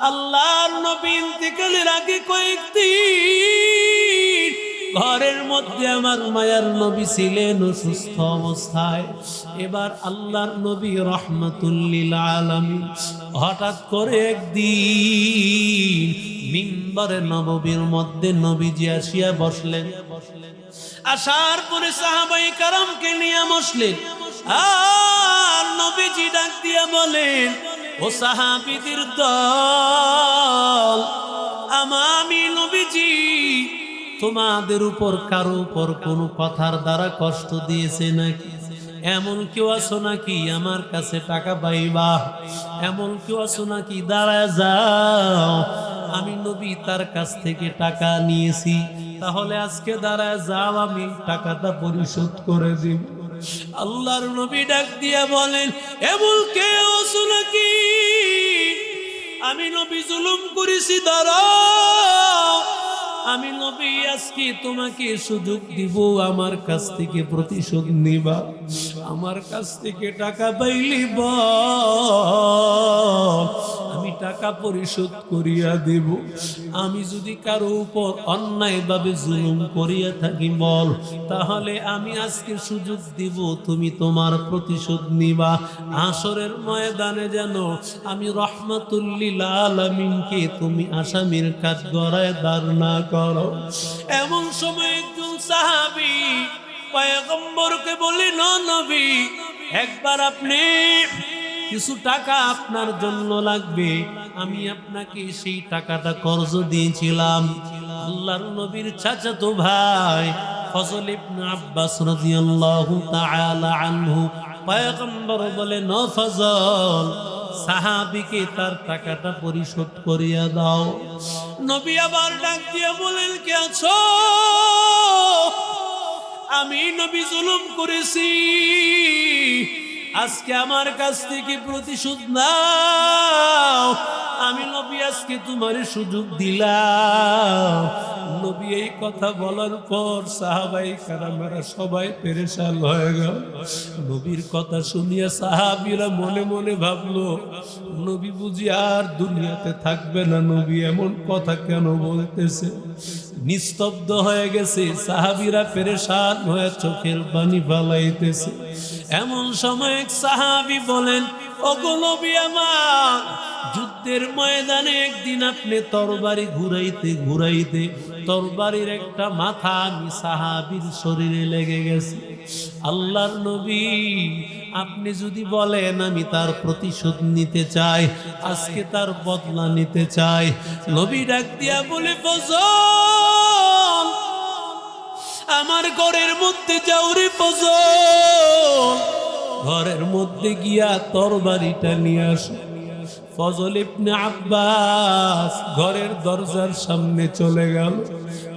আল্লাহর নবী ইন্তিকালের আগে কয়েকদিন ঘরের মধ্যে আমার মায়ার নবী ছিলেন অসুস্থ অবস্থায়। এবার আল্লাহর নবী রহমাতুল লিল আলামিন হঠাৎ করে একদিন মিম্বরে নববীর মধ্যে নবীজি আসিয়া বসলেন। আসার পরে সাহাবায়ে কেরামকে নিয়ে বসলেন। আর নবীজি ডাক দিয়া বলেন, ও সাহাবীদের দল, আমি নবীজি তোমাদের উপর কারো উপর কোনো কথার দ্বারা কষ্ট দিয়েছে নাকি? এমন কেউ আছো নাকি আমার কাছে টাকা পাইবা? এমন কেউ আছো নাকি? দাঁড়ায় যাও, আমি নবী তার কাছ থেকে টাকা নিয়েছি, তাহলে আজকে দাঁড়ায় যাও, আমি টাকাটা পরিশোধ করে দিব। আল্লাহর নবী ডাক দিয়া বলেন, এমন কেউ আছো নাকি আমি নবী জুলুম করেছি? দাঁড়াও, আমি নবী আজকে তোমাকে সুযোগ দিব, আমার কাছ থেকে প্রতিশোধ নিবা। আমার কাছ থেকে টাকা পাইলি বল, আমি টাকা পরিশোধ করিয়া দেব। আমি যদি কারো উপর অন্যায়ভাবে জুলুম করিয়া থাকি বল, তাহলে আমি আজকে সুযোগ দিব, তুমি তোমার প্রতিশোধ নিবা। আসরের ময়দানে যেন আমি রহমাতুল লিল আলামিনকে তুমি আসামির কাঠগড়ায় দাঁড় না করো। এমন সময় একজন সাহাবী পয়গম্বরকে বলে, নবী, একবার আপনি কিছু টাকা আপনার জন্য লাগবে, আমি আপনাকে সেই টাকাটা কর্জ দিয়েছিলাম। আল্লাহর নবীর চাচাতো ভাই ফজল ইবনে আব্বাস রাদিয়াল্লাহু তাআলা আনহু পয়গম্বর বলে, ফজল, সাহাবীকে তার টাকাটা পরিশোধ করিয়া দাও। নবী আবার ডাক দিয়া বলেন, কে আছো? আমি নবী জুলুম করেছি, আজকে আমার কাছ থেকে প্রতিশোধ নাও। আমি নবী আজকে তোমার সুযোগ দিলাম। নবী এই কথা বলার পর সাহাবায়ে কেরামেরা সবাই পেরেশান হয়ে গেল। নবীর কথা শুনিয়া সাহাবীরা মনে মনে ভাবলো, নবী বুঝি আর দুনিয়াতে থাকবে না, নবী এমন কথা কেন বলতেছে? নিস্তব্ধ হয়ে গেছে, সাহাবীরা পেরেশান হয়ে চোখের পানি ফালাইতেছে। এমন সময় এক সাহাবী বলেন, ওগো নবী আমার, যুদ্ধের ময়দানে একদিন আপনি তরবারি ঘুরাইতে ঘুরাইতে তরবারির একটা মাথা আমি সাহাবীর শরীরে লেগে গেছে। আল্লাহর নবী, আপনি যদি বলেন আমি তার প্রতিশোধ নিতে চাই, আজকে তার বদলা নিতে চাই। নবী ডাক দিয়া বলে, ফজল, আমার ঘরের মধ্যে যাও রে ফজল, ঘরের মধ্যে গিয়া তরবারিটা নিয়ে আসো। ফজল ইবনে আব্বাস ঘরের দরজার সামনে চলে গেল।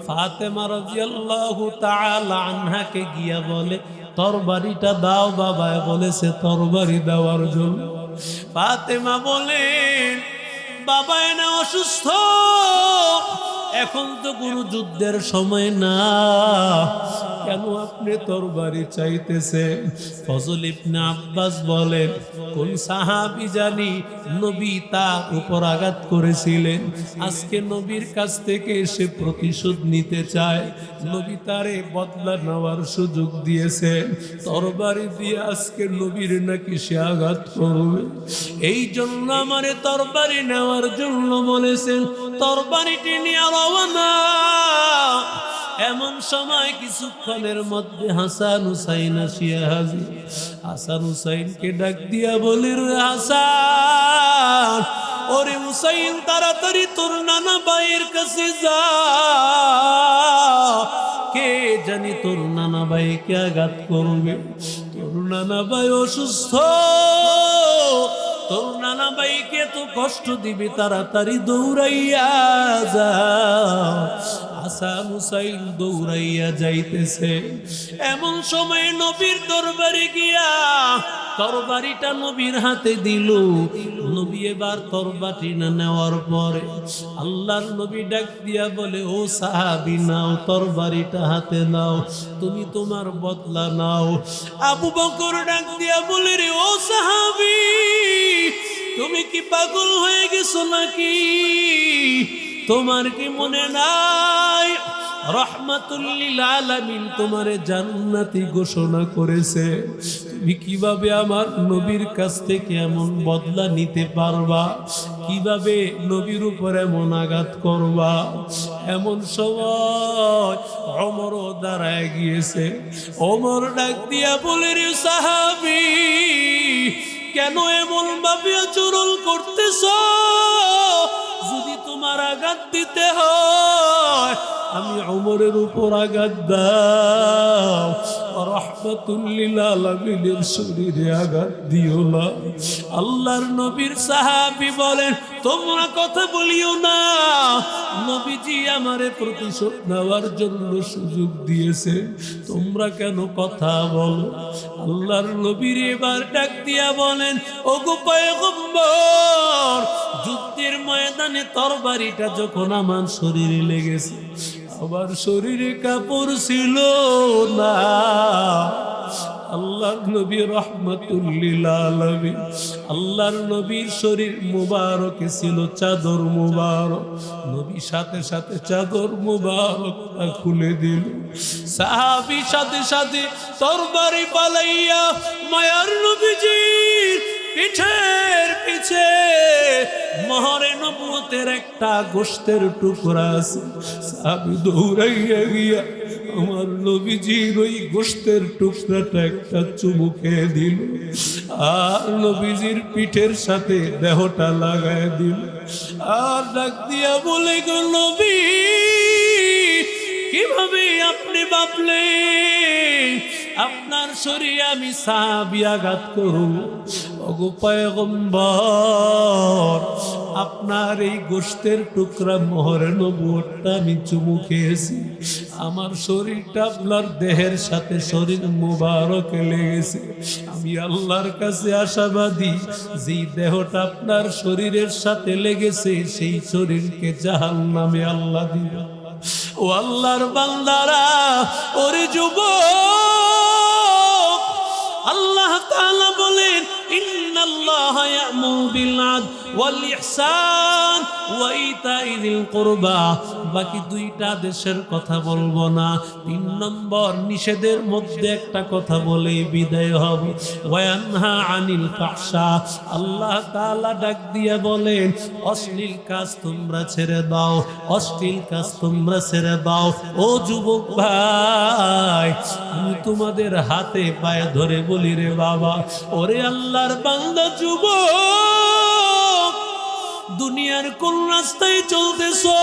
ফাতেমা রাদিয়াল্লাহু তাআলা আনহাকে গিয়া বলে, তরবারিটা দাও। বাবা বলেছে তরবারি দেওয়ার জন্য। ফাতেমা বলেন, বাবা এনা অসুস্থ, এখন তো কোনো যুদ্ধের সময় না, কেন আপনি তরবারি চাইতেছেন? ফজল ইবনে আব্বাস বলেন, কোন সাহাবী জানি নবী তার উপর আঘাত করেছিলেন, আজকে নবীর কাছ থেকে এসে প্রতিশোধ নিতে চায়। নবী তারে বদলা নেওয়ার সুযোগ দিয়েছেন, তরবারি দিয়ে আজকে নবীর নাকি সে আঘাত করবে। এই জন্য আমারে তরবারি নেওয়ার জন্য বলেছেন, তরবারিটি নিয়ে রওনা। এমন সময় কিছুক্ষণের মধ্যে হাসান হুসাইন আসিয়া হাজির। হাসান হুসাইনকে ডাক দিয়া বলে, রে হাসান, ওরে হুসাইন, তাড়াতাড়ি তোর নানা ভাইয়ের কাছে যা, কে জানি তোর নানা ভাইকে আঘাত করবে, তোর নানা ভাই অসুস্থ, তোর নানা ভাইকে তো কষ্ট দিবে, তাড়াতাড়ি দৌড়াইয়া যা। হাসান হুসাইন দৌড়াইয়া যাইতেছে। এমন সময় নবীর দরবারে গিয়া তরবারিটা নবীর হাতে দিল। নবী এবার তরবারি না নেওয়ার পরে আল্লাহর নবী ডাক দিয়া বলে, ও সাহাবী, নাও তরবারিটা হাতে নাও, তুমি তোমার বদলা নাও। আবু বকর ডাক দিয়া বলে, রে ও সাহাবী, তুমি কি পাগল হয়ে গেছো নাকি? তোমার কি মনে নাই রহমাতুল লিল আলামিন তোমারে জান্নাতি ঘোষণা করেছে? তুমি কিভাবে আমার নবীর কাছ থেকে এমন বদলা নিতে পারবা? কিভাবে নবীর উপর এমন আঘাত করবা? এমন সময় ওমরও দাঁড়ায় গিয়েছে। ওমর ডাক দিয়া বলে, রে সাহাবী, কেন এমন ভাবে আচরণ করতেছ? যদি তোমার আঘাত দিতে হয় আমি ওমরের উপর আঘাত দাও, রহমাতুল লিল আলামিনের শরীরে আঘাত দিও না। আল্লাহর নবীর সাহাবী বলেন, তোমরা কথা বলিও না, নবীজি আমারে প্রতিশোধ নেওয়ার জন্য সুযোগ দিয়েছে, তোমরা কেন কথা বলো? আল্লাহর নবীর এবার ডাক দিয়া বলেন, ওগো পয়গম্বর, যুদ্ধের ময়দানে তরবারিটা যখন আমার শরীরে লেগেছে, আমার শরীরে কাপড় ছিল না। আল্লাহর নবী রহমাতুল লিল আলামিন, আল্লাহর নবীর শরীর মুবারকে ছিল চাদর মুবারক। নবী সাথে সাথে চাদর মুবারকটা খুলে দিল। সাহাবী সাথে সাথে তরবারি পালাইয়া মায়ার নবীজির পিঠের পিছে মহরে নবুয়তের একটা গোশতের টুকরা আছে। সাহাবী দৌড়াইয়া গিয়া আমার নবীজির ওই গোশতের টুকরাটা একটা চুমু খেয়ে দিল, আর নবীজির পিঠের সাথে দেহটা লাগায় দিল, আর ডাক দিয়া বলে, গো নবী, কিভাবে আপনি ভাবলেন আপনার শরীরে আমি সাহাবী আঘাত করব? ওগো পয়গম্বর, আপনার এই গোশতের টুকরা মোহরে নবুয়তটা আমি চুমু খেয়েছি, আমার শরীরটা আপনার দেহের সাথে শরীর মুবারকে লেগেছে। আমি আল্লাহর কাছে আশাবাদী, যেই দেহটা আপনার শরীরের সাথে লেগেছে সেই শরীরকে জাহান্নামে আল্লাহ দিবে। ও আল্লাহর বান্দারা, ওরে যুবক, আল্লাহ তাআলা বলেন, ইন্নাল্লাহা ইয়া'মুরু বিল আদল ওয়াল ইহসান ওয়া ইতাই যিল কুরবা। বাকি দুইটা আদেশের কথা বলবো না, 3 নম্বর নিষেধের মধ্যে একটা কথা বলে বিদায় হব। ওয়া ইয়ানহা আনিল ফাহশা, আল্লাহ তাআলা ডাক দিয়ে বলেন, অশ্লীল কাজ তোমরা ছেড়ে দাও, অশ্লীল কাজ তোমরা ছেড়ে দাও। ও যুবক ভাই, আমি তোমাদের হাতে পায়ে ধরে বলি রে বাবা, ওরে আল্লাহর বান্দা যুবক, দুনিয়ার কোন রাস্তায় চলতেছো?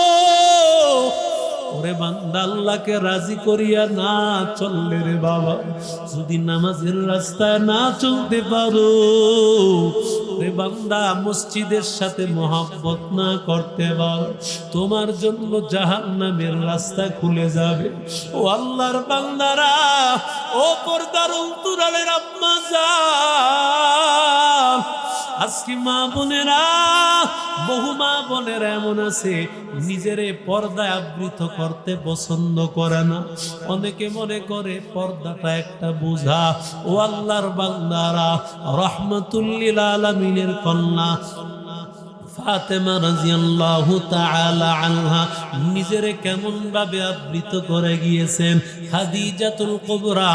ওরে বান্দা, আল্লাহকে রাজি করিয়া না চললে রে বাবা, যদি নামাজের রাস্তায় না চলতে পারো, রে বান্দা মসজিদের সাথে মহব্বত না করতে পারো, তোমার জন্য জাহান্নামের রাস্তা খুলে যাবে। ও আল্লাহর বান্দারা, ও পর্দার অন্তরালের আম্মা জান, আজকে মা বোনেরা, বহু মা বোনেরা এমন আছে নিজেরে পর্দায় আবৃত করতে পছন্দ করে না। অনেকে মনে করে পর্দাটা একটা বোঝা। ও আল্লাহর বান্দারা, রহমাতুল লিল আলামিনের কন্যা ফাতেমা রাদিয়াল্লাহু তাআলা আনহা নিজেরে কেমন ভাবে আবৃত করে গিয়েছেন। খাদিজাতুল কুবরা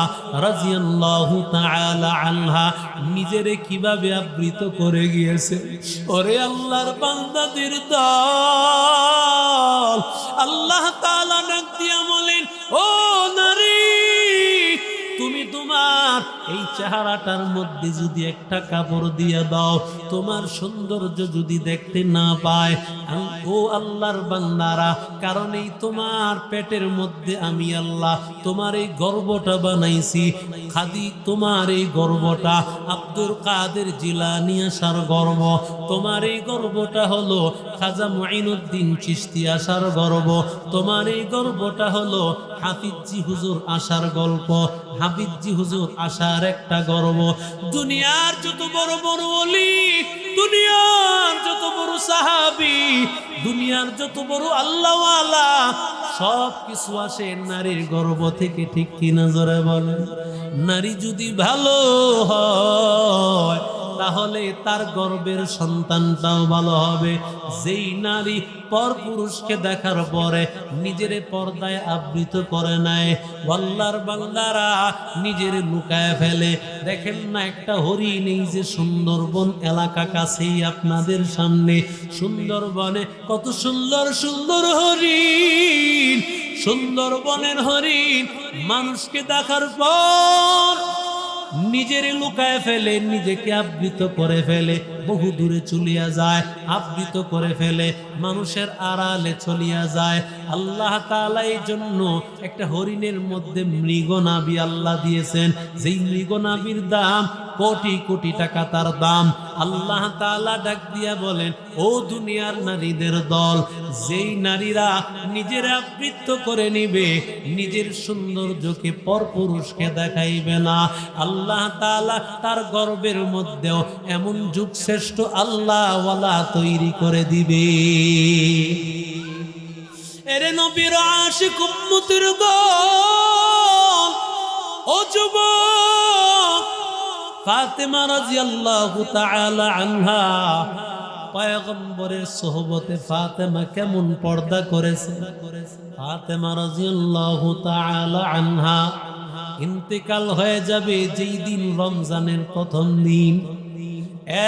রাদিয়াল্লাহু তাআলা আনহা নিজেরে কিভাবে আবৃত করে গিয়েছে। ওরে আল্লাহর বান্দাদের দল, আল্লাহ তাআলা ডাক দিয়া বলেন, ও নারী, তুমি তোমার এই চেহারাটার মধ্যে যদি একটা কাপড় দিয়ে দাও, তোমার সৌন্দর্য যদি দেখতে না পায়, ও আল্লাহর বান্দারা, কারণ এই তোমার পেটের মধ্যে আমি আল্লাহ তোমার এই গর্বটা বানাইছি। খাদি তোমার এই গর্বটা আব্দুল কাদের জিলানী আসার গর্ব, তোমার এই গর্বটা হলো খাজা মুঈনুদ্দিন চিশতি আসার গর্ব, তোমার এই গর্বটা হলো হাফিজি হুজুর আসার গল্প, হাফিজি হুজুর আসার একটা গর্ব। দুনিয়ার যত বড় বড় ওলি, দুনিয়ার যত বড় সাহাবী, দুনিয়ার যত বড় আল্লাহওয়ালা, সব কিছু আসে নারীর গর্ব থেকে, ঠিক কি না জোরে বলেন? নারী যদি ভালো হয় তাহলে তার গর্ভের সন্তানটাও ভালো হবে। যেই নারী পরপুরুষকে দেখার পরে নিজের পর্দায় আবৃত করে নেয়, আল্লাহর বান্দারা নিজের লুকায় ফেলে। দেখেন না, একটা হরিণ, এই যে সুন্দরবন এলাকা কাছেই আপনাদের সামনে, সুন্দরবনে কত সুন্দর সুন্দর হরিণ, সুন্দরবনের হরিণ মানুষকে দেখার পর নিজের লুকায় ফেলে, নিজেকে আবৃত করে ফেলে, বহু দূরে চলিয়া যায়, আবৃত করে ফেলে, মানুষের আড়ালে চলিয়া যায়। আল্লাহ তাআলা এই জন্য একটা হরিণের মধ্যে মৃগনাভি আল্লাহ দিয়েছেন, যেই মৃগনাভির দাম কোটি কোটি টাকা তার দাম। আল্লাহ তাআলা ডাক দিয়া বলেন, ও দুনিয়ার নারীদের দল, যেই নারীরা নিজের আবৃত করে নিবে, নিজের সৌন্দর্যকে পরপুরুষকে দেখাইবে না, আল্লাহ তাআলা তার গর্ভের মধ্যেও এমন যুগ শ্রেষ্ঠ আল্লাহ ওয়ালা তৈরি করে দিবে। এরে নবীর আশিক উম্মতের দল, ও যুবক, ফাতেমা রাদিয়াল্লাহু তাআলা আনহা পয়গম্বরের সোহবতে ফাতেমা কেমন পর্দা করেছে। ফাতেমা রাদিয়াল্লাহু তাআলা আনহা ইন্তেকাল হয়ে যাবে যেই দিন রমজানের প্রথম দিন,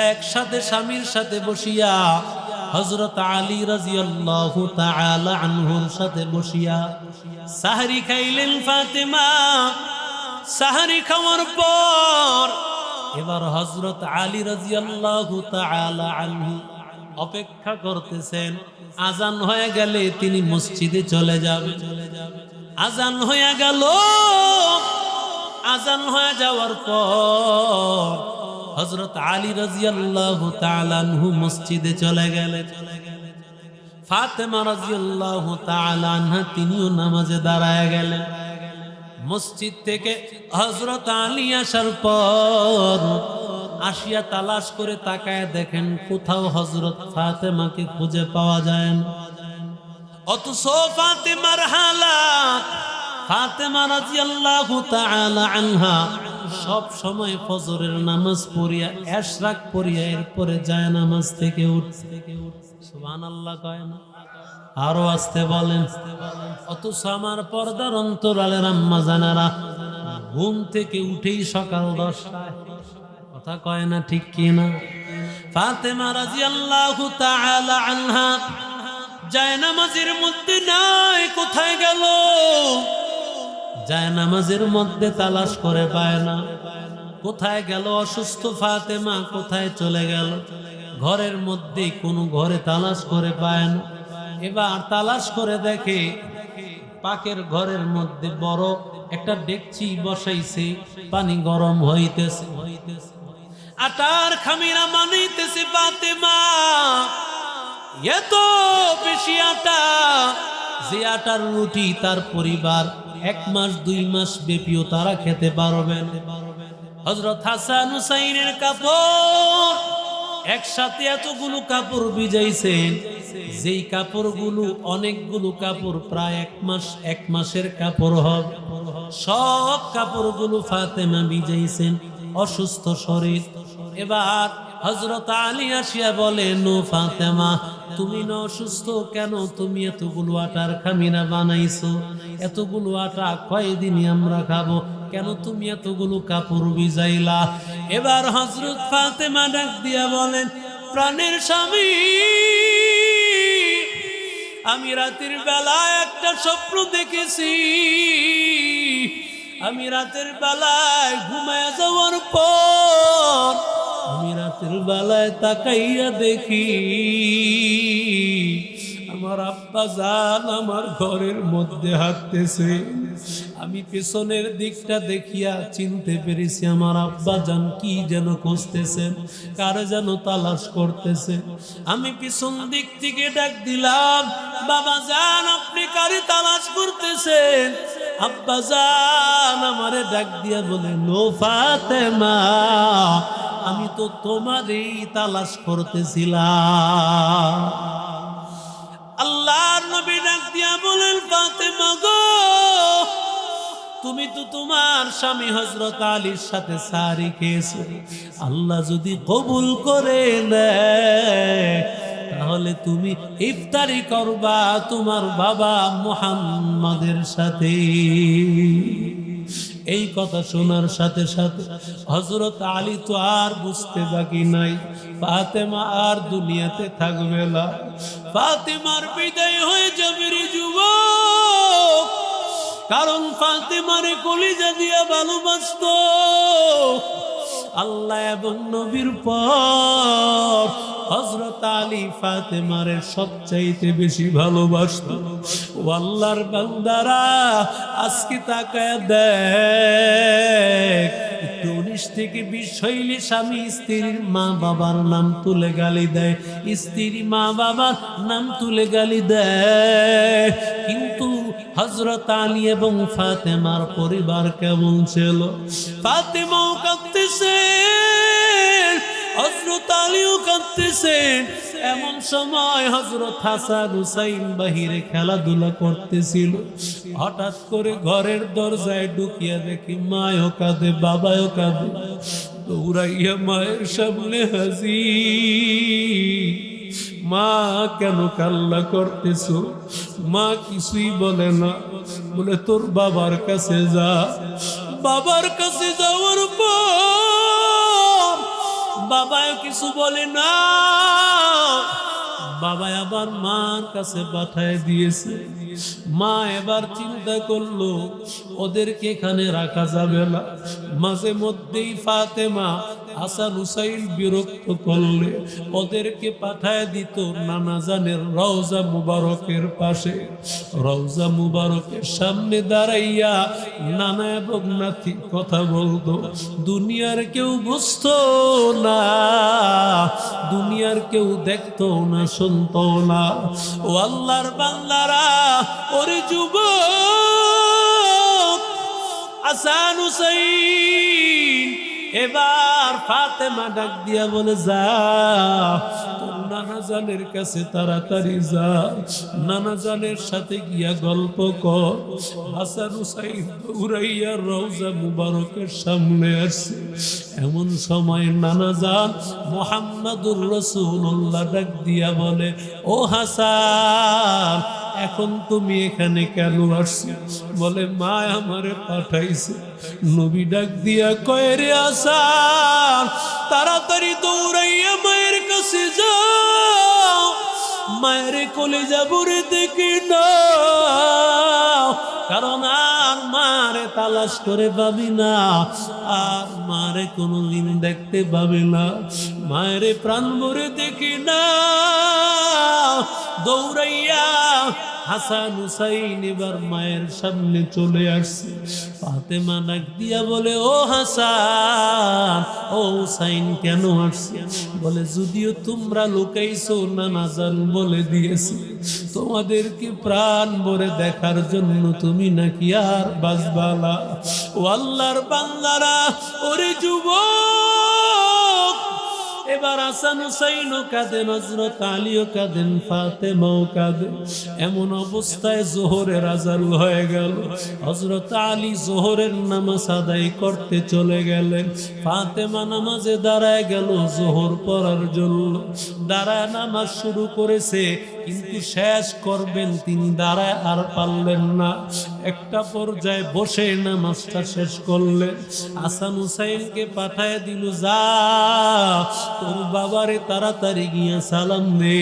একসাথে স্বামীর সাথে বসিয়া হযরত আলী রাদিয়াল্লাহু তাআলা আনহুর সাথে বসিয়া সাহরি খাইলেন ফাতেমা। সাহরি খাওয়ার পর এবার হযরত আলী রাদিয়াল্লাহু তাআলা আনহু অপেক্ষা করতেছেন, আজান হয়ে গেলে তিনি মসজিদে চলে যাবেন। আজান হয়ে গেল, আজান হয়ে যাওয়ার পর হযরত আলী রাদিয়াল্লাহু তাআলা আনহু মসজিদে চলে গেলেন। ফাতেমা রাদিয়াল্লাহু তাআলা আনহা তিনিও নামাজে দাঁড়ায় গেলেন। মসজিদ থেকে হযরত আলী আসার পর আসিয়া তালাশ করে তাকায় দেখেন কোথাও হযরত ফাতেমাকে খুঁজে পাওয়া যায় না। অথচ ফাতেমার হালাত, ফাতেমা রাদিয়াল্লাহু তাআলা আনহা সব সময় ফজরের নামাজ পড়িয়া ইশরাক পড়িয়া এরপরে যায় নামাজ থেকে উঠতে। সুবহানাল্লাহ কয় না? আরো আসতে বলেন। অথচ আমার পর্দার অন্তরালের আম্মা জানারা ঘুম থেকে উঠেই সকাল 10টায়, কথা কয় না ঠিক কি না? ফাতেমা রাদিয়াল্লাহু তাআলা আনহা যায় নামাজের মধ্যে নাই, কোথায় গেল? যায় নামাজের মধ্যে তালাশ করে পায় না, কোথায় গেল? অসুস্থ ফাতেমা কোথায় চলে গেল? ঘরের মধ্যে কোনো ঘরে তালাশ করে পায় না। এবার তালাশ করে দেখে পাকের ঘরের মধ্যে বড় একটা ডেকচি বসাইছে, পানি গরম হইতেছে, আটার খামিরা বানাইতেছে ফাতেমা। এত বেশি আটা, যে আটার রুটি তার পরিবার 1 মাস 2 মাস ব্যাপীও তারা খেতে পারবেন। হযরত হাসান হুসাইনের কাপড় একসাথে এতগুলো কাপড় ভিজাইছেন, যেই কাপড়গুলো অনেকগুলো কাপড়, প্রায় 1 মাসের কাপড় হবে। সব কাপড়গুলো ফাতেমা ভিজাইছেন, অসুস্থ শরীর। এবার হযরত আলী আসিয়া বলেন, ও ফাতেমা, তুমি না অসুস্থ কেন? তুমি এতগুলো আটার খামিরা বানাইছো, এতগুলো আটা কয়দিনই আমরা খাবো, কেন তুমি এতগুলো কাপড় ভিজাইলা? এবার হযরত ফাতেমা ডাক দিয়া বলেন, প্রাণের স্বামী, আমি রাতের বেলায় একটা স্বপ্ন দেখেছি। আমি রাতের বেলায় ঘুমায় যাওয়ার পর আমি রাতের বেলায় তাকাইয়া দেখি আমার আব্বা জান আমার ঘরের মধ্যে হাঁটতেছে। আমি পেছনের দিকটা দেখিয়া চিনতে পেরেছি আমার আব্বা জান কি যেন খুঁজতেছেন, কারে যেন তালাশ করতেছে। আমি পিছন দিক থেকে ডাক দিলাম, বাবা জান আপনি কারে তালাশ করতেছেন? আব্বা জান আমারে ডাক দিয়া বলে, নো ফাতেমা, আমি তো তোমারই তালাশ করতেছিলাম। আল্লাহর নবী ডাক দিয়া বলেন, ফাতেমা গো, তুমি তো তোমার স্বামী হযরত আলীর সাথে সারি খেয়েছো, আল্লাহ যদি কবুল করে নেয় তাহলে তুমি ইফতারি করবা তোমার বাবা মুহাম্মাদের সাথে। এই কথা শোনার সাথে সাথে হযরত আলী তো আর বুঝতে বাকি নাই, ফাতেমা আর দুনিয়াতে থাকবে না, ফাতেমার বিদায় হয়ে যাবে রে যুবক। কারণ ফাতেমার কলিজা দিয়া ভালোবাসতো আল্লাহ এবং নবীর পর হযরত আলী ফাতেমার সবচাইতে বেশি ভালোবাসতো। ও আল্লাহর বান্দারা, আজকে তাকায় দেখ, 19 থেকে 20 হইলে স্বামী স্ত্রীর মা বাবার নাম তুলে গালি দেয়, স্ত্রী মা বাবার নাম তুলে গালি দেয়। কিন্তু হযরত আলী এবং ফাতেমার পরিবার কেমন ছিল? ফাতেমাও কাঁদতেছে, হযরত আলীও কাঁদতেছেন। এমন সময় হযরত হাসান হুসাইন বাহিরে খেলাধুলা করতেছিল। হঠাৎ করে ঘরের দরজায় ঢুকিয়া দেখি মায়ও কাঁদে, বাবাও কাঁদে। দৌড়াইয়া মায়ের সামনে হাজির। মা, কেন কান্না করতেছো? মা কিছুই বলে না, বলে তোর বাবার কাছে যা। বাবার কাছে যাওয়ার পর বাবাও কিছু বলে না, বাবা আবার মার কাছে পাঠায় দিয়েছে। মা এবার চিন্তা করলো ওদেরকে এখানে রাখা যাবে না। মাঝে মধ্যেই ফাতেমা হাসান হুসাইন বিরক্ত করলে ওদেরকে পাঠায় দিত নানা জানের রওজা মুবারকের পাশে। রওজা মুবারকের সামনে দাঁড়াইয়া নানা এবং নাতি কথা বলতো। দুনিয়ার কেউ বুঝতো না, দুনিয়ার কেউ দেখতো না, শুনতো না। ও আল্লাহর বান্দারা, ওরে যুবক, হাসান হুসাইন এবার ফাতেমা ডাক দিয়া বলে, যা তোর নানা জানের কাছে তাড়াতাড়ি যা, নানা জানের সাথে গিয়া গল্প কর। হাসান হুসাইন দৌড়াইয়া রওজা মুবারকের সামনে আসছে। এমন সময় নানা জান মুহাম্মাদুর রাসূলুল্লাহ ডাক দিয়া বলে, ও হাসান, এখন তুমি এখানে কেন আসছো? বলে, মা আমারে পাঠাইছে। নবী ডাক দিয়া কয়, রে হাসান, তাড়াতাড়ি দৌড়াইয়া মায়ের কাছে যাও, মায়ের কলিজা ভরে দেখি না। কারণ আর মারে তালাশ করে পাবি না, আর মারে কোনোদিন দেখতে পাবি না। মায়ের প্রাণ ভরে দেখি না। দৌড়াইয়া হাসান হুসাইন এবার মায়ের সামনে চলে আসছে। ফাতেমা ডাক দিয়া বলে, ও হাসান, ও হুসাইন, কেন আসছে? বলে, যদিও তোমরা লুকাইছো, নানা জান বলে দিয়েছে তোমাদেরকে প্রাণ ভরে দেখার জন্য, তুমি নাকি আর বাঁচবালা। ও আল্লাহর বান্দারা, ওরে যুবক, এবার হাসান হুসাইনও কাঁদেন, হযরত আলীও কাঁদেন, ফাতেমাও কাঁদেন। এমন অবস্থায় জোহরের আযান হয়ে গেল। হযরত আলী জোহরের নামাজ আদায় করতে চলে গেলেন। ফাতেমা নামাজে দাঁড়ায় গেল জোহর পড়ার জন্য। দাঁড়ায় নামাজ শুরু করেছে, কিন্তু শেষ করবেন তিনি দাঁড়ায় আর পারলেন না। একটা পর্যায়ে বসে নামাজটা শেষ করলেন। হাসান হুসাইনকে পাঠায় দিল, যা তোর বাবারে তাড়াতাড়ি গিয়া সালাম দে,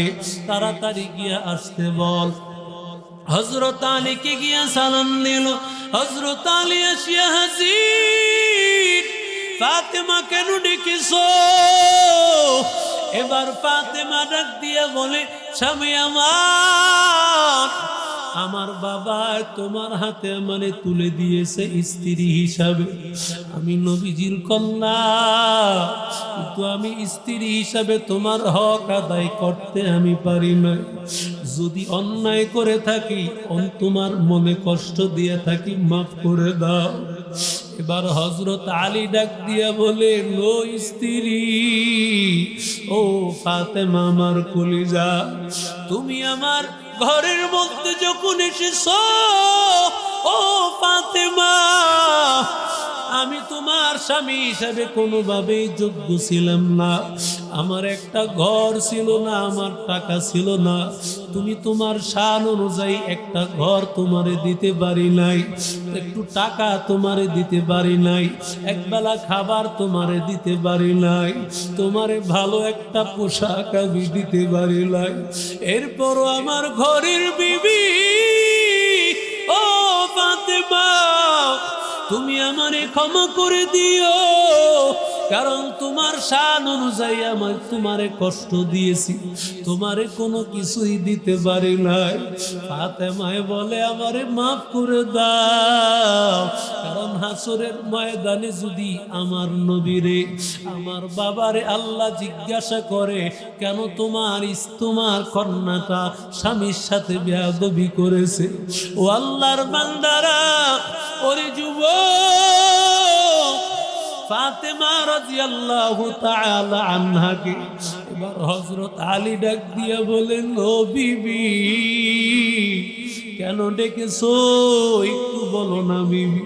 তাড়াতাড়ি গিয়া আসতে বল। হযরত আলীকে গিয়া সালাম দিল। হযরত আলী আসিয়া হাজির। ফাতেমা, কেন ডেকেছো? এবার ফাতেমা ডাক দিয়া বলে, স্বামী আমার বাবা তোমার হাতে আমারে তুলে দিয়েছে স্ত্রী হিসাবে। আমি নবীজির কন্যা, কিন্তু আমি স্ত্রী হিসাবে তোমার হক আদায় করতে আমি পারি না। যদি অন্যায় করে থাকি, তোমার মনে কষ্ট দিয়ে থাকি, মাফ করে দাও। এবার হযরত আলী ডাক দিয়া বলে, নো স্ত্রী, ও ফাতেমা আমার কলিজা, তুমি আমার ঘরের মধ্যে যখন এসেছো, ও ফাতেমা, আমি তোমার স্বামী হিসাবে কোনোভাবেই যোগ্য ছিলাম না। আমার একটা ঘর ছিল না, আমার টাকা ছিল না। তুমি তোমার শান অনুযায়ী একটা ঘর তোমারে দিতে পারি নাই, একটু টাকা তোমারে দিতে পারি নাই, একবেলা খাবার তোমারে দিতে পারি নাই, তোমারে ভালো একটা পোশাক আমি দিতে পারি নাই। এরপরও আমার ঘরের বিবি ও ফাতেমা, তুমি আমারে ক্ষমা করে দিও, কারণ তোমার শান অনুযায়ী আমার তোমারে কষ্ট দিয়েছি, তোমারে কোনো কিছুই দিতে পারি নাই। ফাতেমায় বলে আমারে মাফ করে দাও, কারণ হাসরের ময়দানে যদি আমার নবীরে, আমার বাবারে আল্লাহ জিজ্ঞাসা করে কেন তোমার কন্যাটা স্বামীর সাথে বেয়াদবি করেছে, ও আল্লাহর বান্দারা, ওরে যুবক ফাতেমা রাদিয়াল্লাহু তাআলা আনহাকে এবার হযরত আলী ডাক দিয়া বলেন, ও বিবি কেন ডেকেছো একটু বলো না বিবি।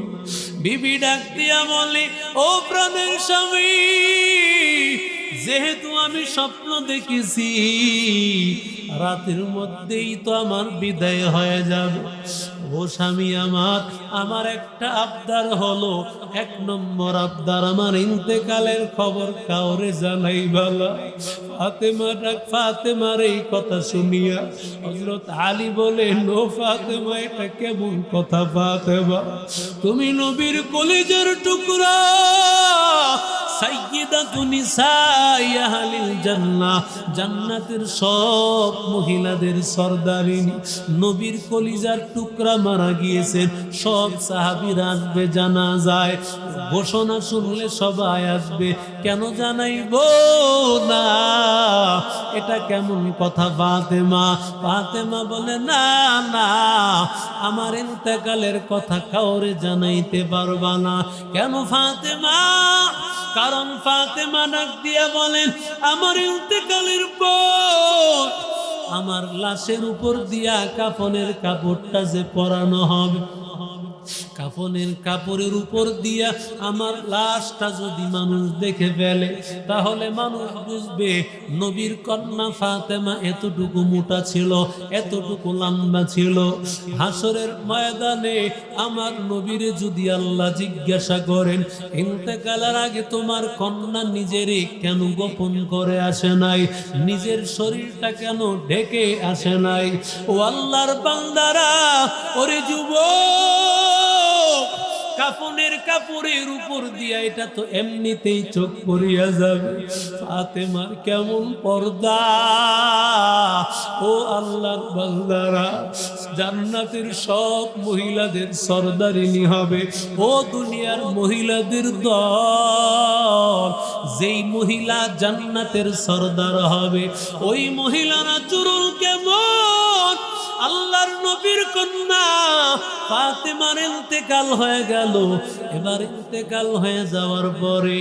বিবি ডাক দিয়া বলে, ও প্রাণের স্বামী, যেহেতু আমি স্বপ্ন দেখেছি রাতের মধ্যেই তো আমার বিদায় হয়ে যাবে, ও স্বামী আমার একটা আবদার হলো, এক নম্বর আবদার আমার ইন্তেকালের খবর কাউরে জানাইবা না। ফাতেমার এই কথা শুনিয়া হযরত আলী বলেন, ও ফাতেমা এটা কেমন কথা ফাতেমা, তুমি নবীর কলিজার টুকরা, সাইয়্যিদাতু নিসাই আহলিল জান্নাহ, জান্নাতের সব মহিলাদের সরদারিনী, নবীর কলিজার টুকরা মারা গিয়েছেন, সব সাহাবীরা আসবে জানাজায়, ঘোষণা শুনলে সবাই আসবে, কেন জানাইবো না, এটা কেমন কথা ফাতেমা। ফাতেমা বলে, না না, আমার ইন্তেকালের কথা কাউরে জানাইতে পারবা না। কেন ফাতেমা? কারণ ফাতেমা ডাক দিয়া বলেন, আমার ইন্তেকালের পর আমার লাশের উপর দিয়া কাফনের কাপড়টা যে পরানো হবে, কাফনের কাপড়ের উপর দিয়া আমার লাশটা যদি মানুষ দেখে ফেলে, তাহলে মানুষ বুঝবে নবীর কন্যা ফাতেমা এতটুকু মোটা ছিল, এতটুকু লম্বা ছিল। হাসরের ময়দানে আমার নবীরে যদি আল্লাহ জিজ্ঞাসা করেন, ইন্তেকালের আগে তোমার কন্যা নিজেরই কেন গোপন করে আসে নাই, নিজের শরীরটা কেন ঢেকে আসে নাই, ও আল্লাহর বান্দারা, ওরে যুবক, কাফনের কাপড়ের উপর দিয়া এটা তো এমনিতেই চোখ পড়িয়া যাবে, ফাতেমার কেমন পর্দা। ও আল্লাহর বান্দারা, জান্নাতের সব মহিলাদের সরদারিনী হবে, ও দুনিয়ার মহিলাদের দল, যেই মহিলা জান্নাতের সরদার হবে, ওই মহিলারা চুরুল কেমন। আল্লাহর নবীর কন্যা ফাতেমার ইন্তেকাল হয়ে গেল। এবার ইন্তেকাল হয়ে যাওয়ার পরে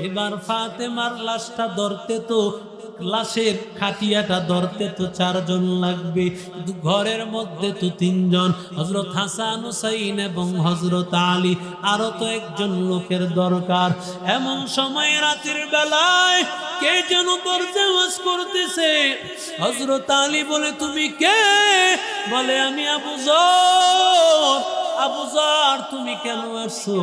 এবার ফাতেমার লাশটা ধরতে তো, লাশের খাটিয়াটা ধরতে তো 4 জন লাগবে, কিন্তু ঘরের মধ্যে তো 3 জন, হযরত হাসান হুসাইন এবং হযরত আলী, আরো তো একজন লোকের দরকার। এমন সময় রাতের বেলায় কে যেন দরজা আওয়াজ করতেছে। হযরত আলী বলে, তুমি কে? বলে, আমি আবু যর। আবু যর, তুমি কেন আসছো?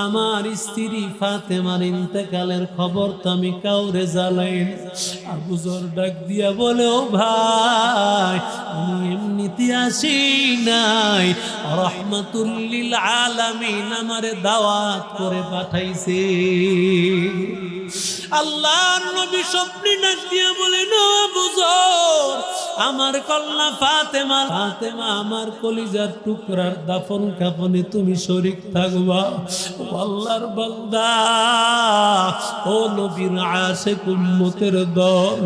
আমার স্ত্রী ফাতেমার ইন্তেকালের খবর তো আমি কাউরে জানাইনি। আবু যর ডাক দিয়া বলে, ও ভাই, আমি এমনিতে আসি নাই, রাহমাতুল লিল আলামিন আমারে দাওয়াত করে পাঠাইছে। আল্লাহর নবী স্বপ্নে ডাক দিয়া বলেন, ও আবু যর, আমার কন্যা ফাতেমা, ফাতেমা আমার কলিজার টুকরার দাফন কাফনে তুমি শরীক থাকবা। ও আল্লাহর বান্দা, ও নবীর আশিক উম্মতের দল,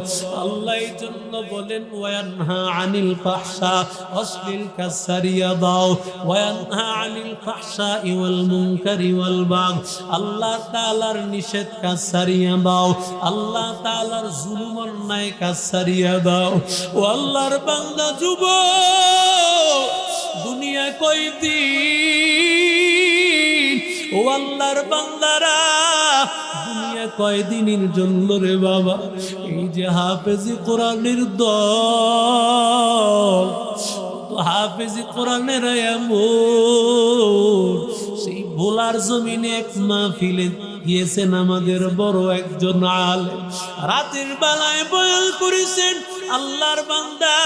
আল্লাহ এই জন্য বলেন, ওয়ানহা আনিল ফাহশা, অশ্লীল কাজ ছাড়িয়া দাও, ওয়ানহা আনিল ফাহশা ওয়াল মুনকারি ওয়াল বাগ, আল্লাহ তাআলার নিষেধ কাজ ছাড়িয়া দাও, আল্লাহ তাআলার জুলুম অন্যায় কাজ ছাড়িয়া দাও। ও আল্লাহর বান্দা যুবক, দুনিয়া কয়দিন, ও আল্লাহর বান্দারা দুনিয়া কয়দিনের জন্য রে বাবা? এই যে হাফেজি কোরআনের দল, হাফেজি কোরআনের এমন, সেই ভোলার জমিনে এক মাহফিলে গিয়েছেন আমাদের বড় একজন আলেম, রাতের বেলায় বয়ান করেছেন। আল্লাহর বান্দা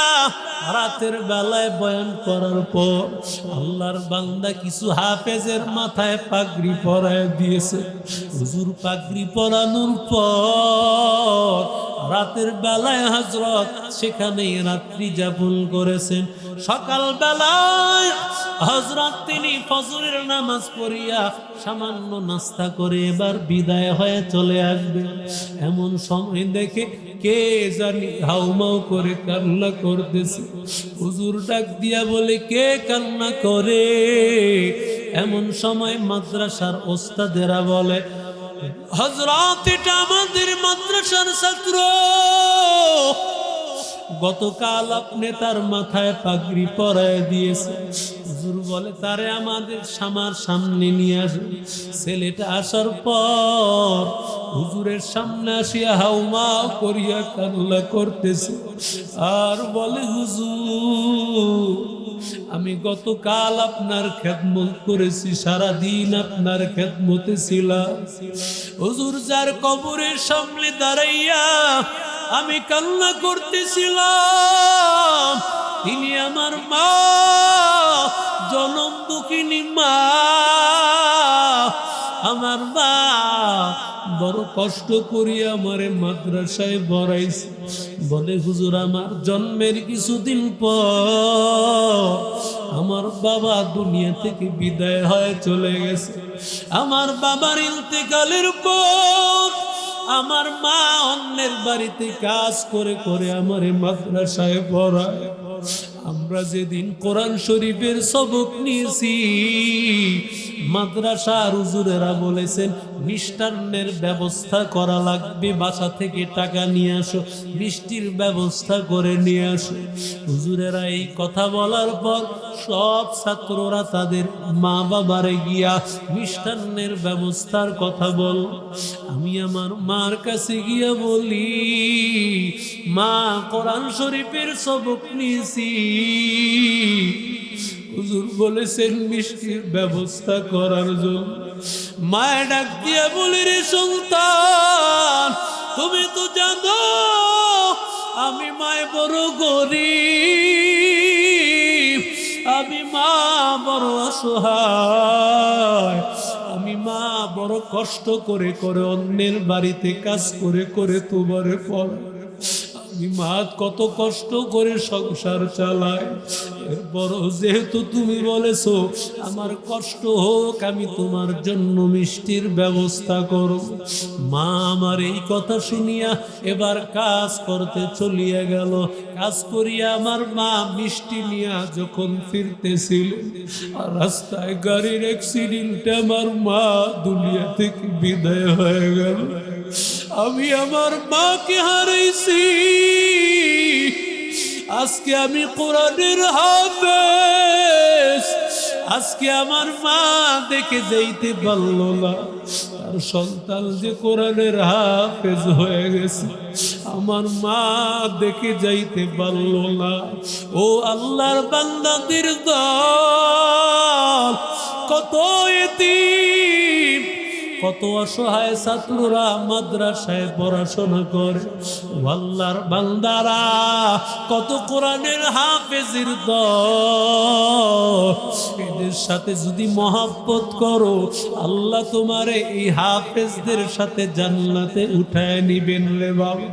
রাতের বেলায় বয়ান করার পর আল্লাহর বান্দা কিছু হাফেজের মাথায় পাগড়ি পরায় দিয়েছে। হুজুর পাগড়ি পরানোর পর রাতের বেলায় হযরত সেখানেই রাত্রি যাপন করেছেন। সকাল বেলায় হযরত তিনি ফজরের নামাজ পড়িয়া সামান্য নাস্তা করে এবার বিদায় হয়ে চলে আসবে। এমন সময় দেখে কে জানি হাউমাউ করে কান্না করতেছে। হুজুর ডাক দিয়া বলে, কে কান্না করে? এমন সময় মাদ্রাসার ওস্তাদেরা বলে, হযরত এটা আমাদের মাদ্রাসার ছাত্র, গতকাল আপনি তার মাথায় পাগড়ি পরায় দিয়েছে। হুজুর বলে, তারে আমাদের সামনে নিয়ে আসুন। ছেলেটা আসার পর হুজুরের সামনে আসিয়া হাউমা করিয়া কান্না করতেছে আর বলে, হুজুর আমি গতকাল আপনার খেদমত করেছি, সারাদিন আপনার খেদমতে ছিলাম। হুজুর যার কবরের সামনে দাঁড়াইয়া আমি কান্না করতেছিলাম, তিনি আমার মা, জনম দুঃখিনী মা। আমার মা বড় কষ্ট করিয়া আমারে মাদ্রাসায় পড়াইছে। বলে, হুজুর আমার জন্মের কিছুদিন পর আমার বাবা দুনিয়া থেকে বিদায় হয়ে চলে গেছে। আমার বাবার ইন্তেকালের পর আমার মা অন্যের বাড়িতে কাজ করে করে আমারে মাদ্রাসায় পড়ায়। আমরা যেদিন কোরআন শরীফের সবক নিয়েছি, মাদ্রাসার হুজুরেরা বলেছেন মিষ্টান্নের ব্যবস্থা করা লাগবে, বাসা থেকে টাকা নিয়ে আসো, মিষ্টির ব্যবস্থা করে নিয়ে আসো। হুজুরেরা এই কথা বলার পর সব ছাত্ররা তাদের মা বাবারে গিয়া মিষ্টান্নের ব্যবস্থার কথা বল। আমি আমার মার কাছে গিয়া বলি, মা কোরআন শরীফের সবক নিয়েছি, হুজুর বলেছেন মিষ্টির ব্যবস্থা করার জন্য। মায়ের ডাক দিয়া বলে, রে সন্তান, তুমি তো জানো আমি মায় বড় গরিব, আমি মা বড় অসহায়, আমি মা বড় কষ্ট করে করে অন্যের বাড়িতে কাজ করে করে তোমারে পড়াই, আমি মা কত কষ্ট করে সংসার চালাই। এরপর যেহেতু তুমি বলেছো আমার কষ্ট হোক, আমি তোমার জন্য মিষ্টির ব্যবস্থা করব। মা আমার এই কথা শুনিয়া এবার কাজ করতে চলিয়া গেল। কাজ করিয়া আমার মা মিষ্টি নিয়া যখন ফিরতেছিল, রাস্তায় গাড়ির অ্যাক্সিডেন্টে আমার মা দুনিয়া থেকে বিদায় হয়ে গেল। আমি আমার মাকে হারাইছি। আজকে আমি কোরআনের হাফেজ, আজকে আমার মা দেখে যাইতে পারল না তার সন্তান যে কোরআনের হাফেজ হয়ে গেছে। আমার মা দেখে যাইতে পারল না। ও আল্লাহর বান্দাদের দল, কত এতিম, কত অসহায় ছাত্ররা মাদ্রাসায় পড়াশোনা করে। আল্লাহর বান্দারা, কত কোরআনের হাফেজের দল। এদের সাথে যদি মহব্বত করো, আল্লাহ তোমারে এই হাফেজদের সাথে জান্নাতে উঠায় নিবেন রে বাবা।